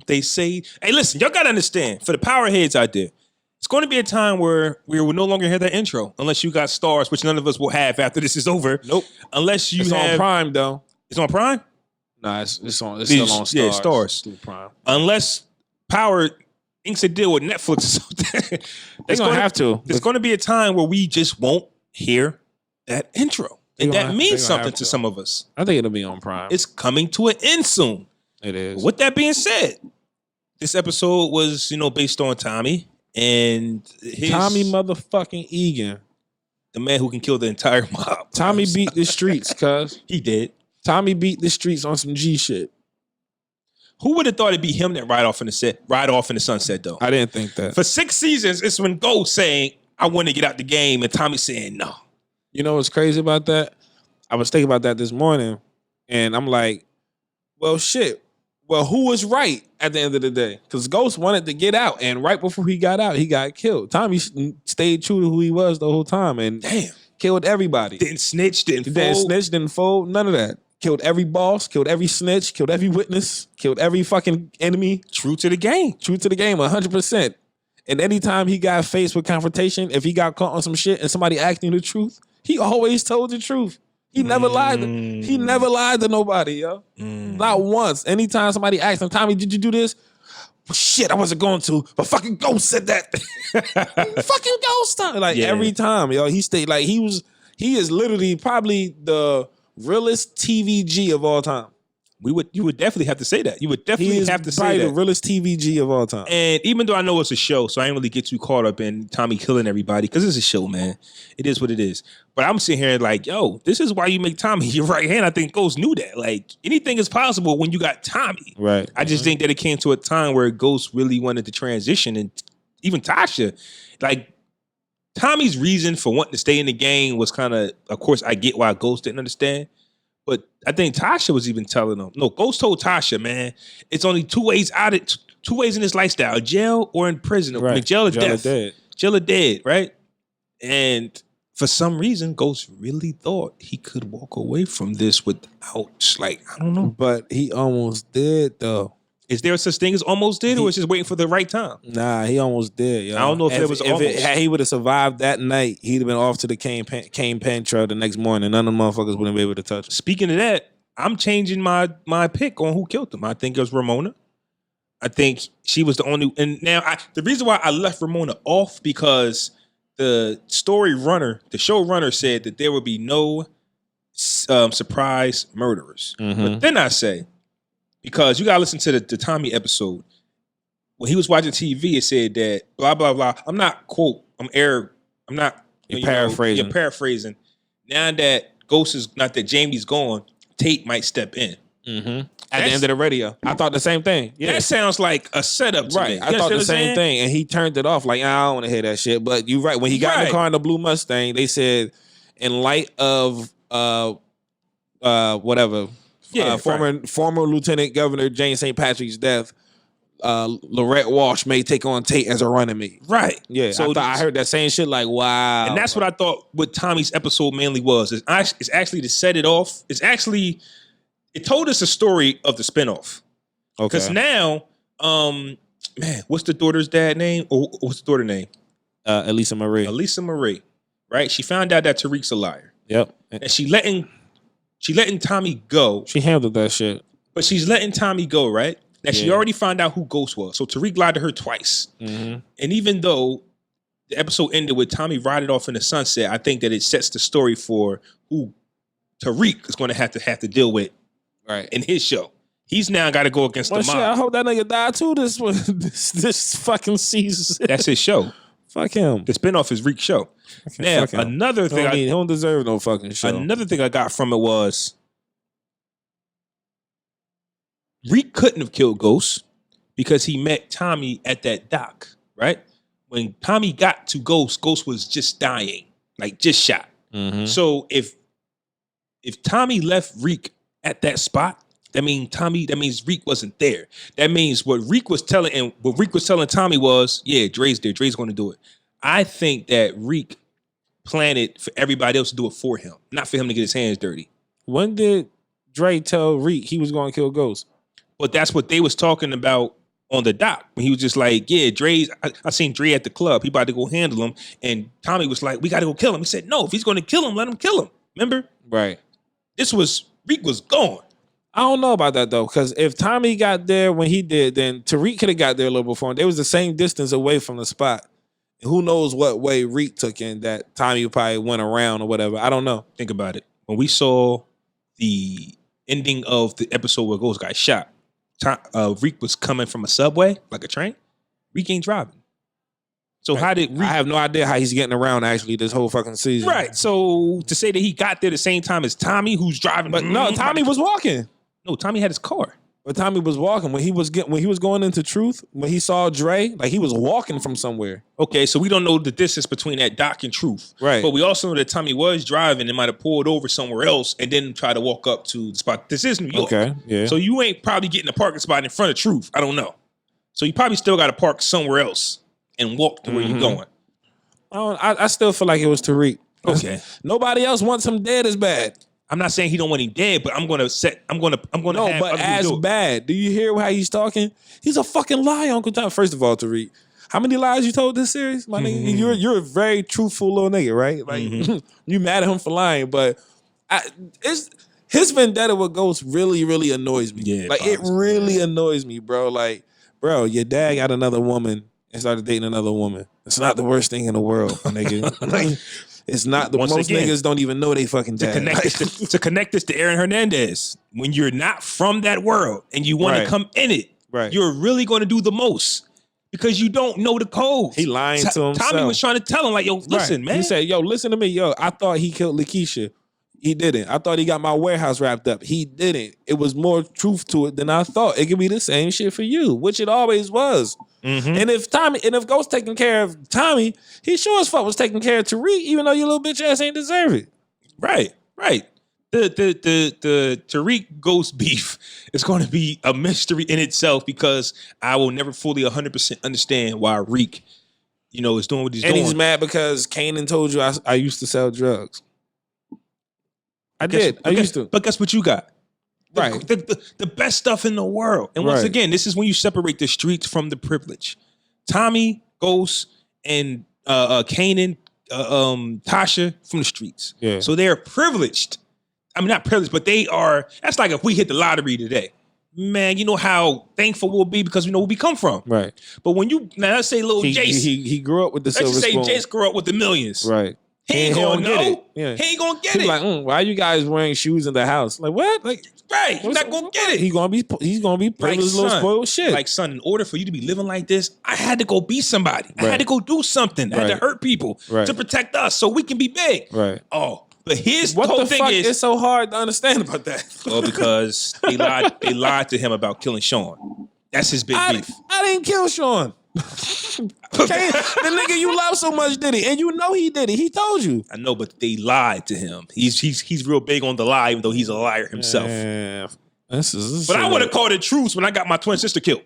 They say, hey, listen, y'all gotta understand, for the power heads out there, it's going to be a time where we will no longer hear that intro unless you got stars, which none of us will have after this is over. Nope. Unless you it's have on Prime though. It's on Prime? Nah, it's still on Stars. Yeah, Stars. Through Prime. Unless Power inks a deal with Netflix or something. They're gonna have to. There's going to be a time where we just won't hear that intro. And that means something to some of us. I think it'll be on Prime. It's coming to an end soon. It is. With that being said, this episode was, based on Tommy and Tommy motherfucking Egan. The man who can kill the entire mob. Tommy beat the streets, cuz. He did. Tommy beat the streets on some G shit. Who would have thought it'd be him that ride off in the sunset, though? I didn't think that. For 6 seasons, it's when Ghost saying, I want to get out the game, and Tommy saying no. You know what's crazy about that? I was thinking about that this morning, and I'm like, well, shit. Well, who was right at the end of the day? Because Ghost wanted to get out, and right before he got out, he got killed. Tommy stayed true to who he was the whole time, and killed everybody. Didn't snitch, didn't fold, none of that. Killed every boss, killed every snitch, killed every witness, killed every fucking enemy. True to the game. 100%. And anytime he got faced with confrontation, if he got caught on some shit and somebody asking the truth, he always told the truth. He never lied. He never lied to nobody, yo. Not once. Anytime somebody asked him, Tommy, did you do this? Well, shit, I wasn't going to, but fucking Ghost said that. Fucking Ghost time. Every time, yo. He stayed he is literally probably the realest TVG of all time. You would definitely have to say that. You would definitely have to say that. The realest TVG of all time. And even though I know it's a show, so I ain't really get too caught up in Tommy killing everybody, because it's a show, man. It is what it is. But I'm sitting here like, yo, this is why you make Tommy your right hand. I think Ghost knew that. Like, anything is possible when you got Tommy. Right. I just think that it came to a time where Ghost really wanted to transition, and even Tasha, like, Tommy's reason for wanting to stay in the game was kind of course, I get why Ghost didn't understand. But I think Tasha was even telling him. No, Ghost told Tasha, man, it's only two ways in this lifestyle: jail or in prison. Right. I mean, jail or Jail death. or dead. Jail or dead, right? And for some reason, Ghost really thought he could walk away from this without, I don't know. But he almost did, though. Is there such thing as almost did, or is just waiting for the right time? Nah, he almost did. Yo. I don't know if it was almost. Had he would have survived that night, he'd have been off to the Cane Pen trail the next morning. None of the motherfuckers wouldn't be able to touch him. Speaking of that, I'm changing my pick on who killed him. I think it was Ramona. I think she was the only. And now the reason why I left Ramona off, because the showrunner said that there would be no surprise murderers. But then I say, because you gotta listen to the Tommy episode. When he was watching TV, it said that blah blah blah. I'm not paraphrasing. You're paraphrasing. Now that Ghost is not that Jamie's gone, Tate might step in. At the end of the radio. I thought the same thing. Yeah. That sounds like a setup to me. I thought the same thing. And he turned it off like, I don't want to hear that shit. But you're right. When he got in the car in the blue Mustang, they said, in light of whatever, former Lieutenant Governor James St. Patrick's death, Lorette Walsh may take on Tate as a running mate. Right. Yeah. So I heard that same shit like, wow. And that's what I thought what Tommy's episode mainly was. It's actually to set it off. It told us a story of the spinoff. Okay. Because now, what's the daughter's dad name? Or what's the daughter name? Elisa Marie. Elisa Marie. Right? She found out that Tariq's a liar. Yep. And she letting Tommy go. She handled that shit. But she's letting Tommy go, right? Now, she already found out who Ghost was. So Tariq lied to her twice. And even though the episode ended with Tommy riding off in the sunset, I think that it sets the story for who Tariq is going to have to deal with in his show. He's now got to go against the mob. Shit, I hope that nigga died too this fucking season. That's his show. Fuck him. The spinoff is Reek's show. Now, another thing... He don't deserve no fucking show. Another thing I got from it was... Reek couldn't have killed Ghost because he met Tommy at that dock, right? When Tommy got to Ghost, Ghost was just dying, like just shot. So if Tommy left Reek at that spot, that means Reek wasn't there. That means what Reek was telling Tommy was, yeah, Dre's there. Dre's going to do it. I think that Reek planned it for everybody else to do it for him, not for him to get his hands dirty. When did Dre tell Reek he was going to kill Ghost? But that's what they was talking about on the dock when he was just like, yeah, Dre's. I seen Dre at the club. He about to go handle him, and Tommy was like, we got to go kill him. He said, no, if he's going to kill him, let him kill him. Remember? Right. Reek was gone. I don't know about that though, because if Tommy got there when he did, then Tariq could have got there a little before. They was the same distance away from the spot. And who knows what way Reek took in that Tommy probably went around or whatever. I don't know. Think about it. When we saw the ending of the episode where Ghost got shot, Reek was coming from a subway, like a train. Reek ain't driving. So how did Reek... I have no idea how he's getting around actually this whole fucking season. Right. So to say that he got there the same time as Tommy, who's driving... But no, Tommy was walking. No, Tommy had his car. But Tommy was walking when he was going into Truth. When he saw Dre, like he was walking from somewhere. Okay, so we don't know the distance between that dock and Truth, right? But we also know that Tommy was driving and might have pulled over somewhere else and then try to walk up to the spot. This is New York, okay? Yeah. So you ain't probably getting a parking spot in front of Truth. I don't know. So you probably still got to park somewhere else and walk to where you're going. I still feel like it was Tariq. Okay. Nobody else wants him dead as bad. I'm not saying he don't want him dead, but I'm gonna. No, have but as bad. Do you hear how he's talking? He's a fucking liar, Uncle Tom. First of all, Tariq, how many lies you told this series, my nigga? You're a very truthful little nigga, right? Like you mad at him for lying, but his vendetta with Ghost really, really annoys me. Yeah, like it really annoys me, bro. Like, bro, your dad got another woman and started dating another woman. It's not the worst thing in the world, my nigga. Like, it's not the most niggas don't even know they fucking dad. To connect this to Aaron Hernandez, when you're not from that world and you want to come in it, you're really going to do the most because you don't know the codes. He lying to himself. Tommy was trying to tell him like, yo, listen, man. He said, yo, listen to me. Yo, I thought he killed Lakeisha. He didn't. I thought he got my warehouse wrapped up. He didn't. It was more truth to it than I thought. It could be the same shit for you, which it always was. And if Ghost taking care of Tommy, he sure as fuck was taking care of Tariq, even though your little bitch ass ain't deserve it. Right. The Tariq Ghost beef is going to be a mystery in itself because I will never fully 100% understand why Reek, is doing what he's doing. And he's mad because Kanan told you I used to sell drugs. I used to. But guess what you got? Right. The best stuff in the world. And once again, this is when you separate the streets from the privilege. Tommy, Ghost, and Kanan, Tasha from the streets. Yeah. So they're privileged. I mean, not privileged, but they are. That's like if we hit the lottery today. Man, you know how thankful we'll be because we know where we come from. Right. But when let's say little Jace. He grew up with the silver spoon. Let's just say Jace grew up with the millions. Right. He ain't gonna know. Get it. Yeah. He ain't gonna get it. Like, why are you guys wearing shoes in the house? Like, what? Like, right. You're not gonna get it. He's gonna be privileged, little spoiled shit. Like, son, in order for you to be living like this, I had to go be somebody. I had to go do something. I had to hurt people to protect us so we can be big. Right. Oh, but here's what the whole the thing fuck is it's so hard to understand about that. Oh, because they lied to him about killing Sean. That's his big beef. I didn't kill Sean. The nigga you love so much did it, and you know he did it. He told you. I know, but they lied to him. He's real big on the lie, even though he's a liar himself. But I would have called it truce when I got my twin sister killed.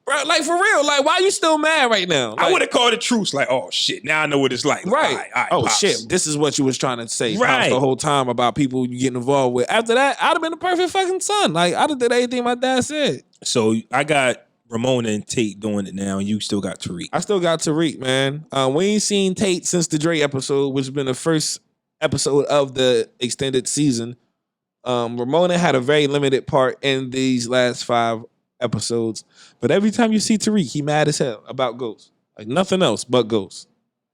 Bro, like for real, like why you still mad right now? Like, I would have called it truce. Like, oh shit, now I know what it's like. Right. All right, oh Pops. shit, this is what you was trying to say right. the whole time about people you getting involved with. After that, I'd have been the perfect fucking son. Like I'd have did everything my dad said. So I got Ramona and Tate doing it now, and you still got Tariq. I still got Tariq, man. We ain't seen Tate since the Dre episode, which has been the first episode of the extended season. Ramona had a very limited part in these last 5 episodes, but every time you see Tariq, he mad as hell about Ghost. Like nothing else but Ghost.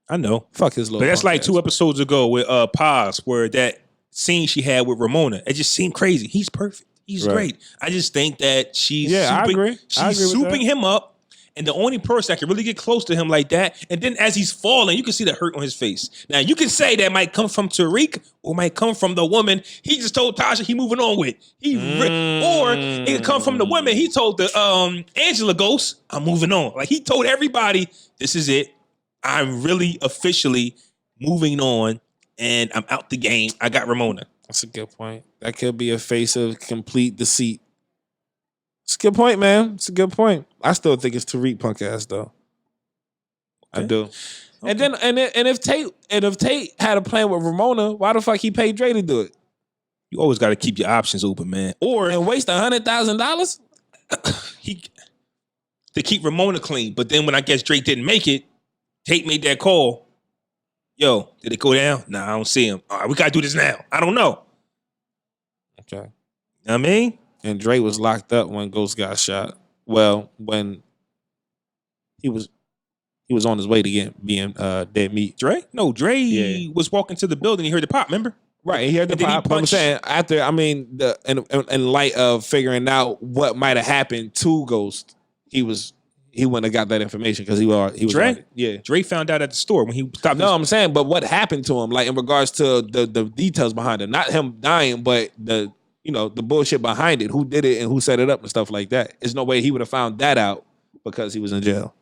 I know. Fuck his little. But that's like 2 episodes ago with Paz, where that scene she had with Ramona, it just seemed crazy. He's perfect. He's great. I just think that she's I agree. She's souping him up, and the only person that can really get close to him like that, and then as he's falling, you can see the hurt on his face. Now, you can say that might come from Tariq or might come from the woman he just told Tasha he moving on with. Or it could come from the women he told the Angela Ghost, I'm moving on. Like he told everybody, this is it. I'm really officially moving on, and I'm out the game. I got Ramona. That's a good point. That could be a face of complete deceit. It's a good point, man. It's a good point. I still think it's Tariq punk ass though. Okay. I do. Okay. And then if Tate had a plan with Ramona, why the fuck he paid Dre to do it? You always got to keep your options open, man. And waste $100,000? to keep Ramona clean. But then when I guess Drake didn't make it, Tate made that call. Yo, did it go down? Nah, I don't see him. All right, we gotta do this now. I don't know. Okay. You know what I mean? And Drake was locked up when Ghost got shot. Well, when he was on his way to being dead meat. Dre? No, Dre was walking to the building. He heard the pop, remember? Right, he heard the pop. But I'm saying after, I mean, in light of figuring out what might have happened to Ghost, he wouldn't have got that information because he was Dre? already, yeah. Dre found out at the store when he stopped. No, I'm saying, but what happened to him, like in regards to the details behind it, not him dying, but the bullshit behind it, who did it and who set it up and stuff like that. There's no way he would have found that out because he was in jail.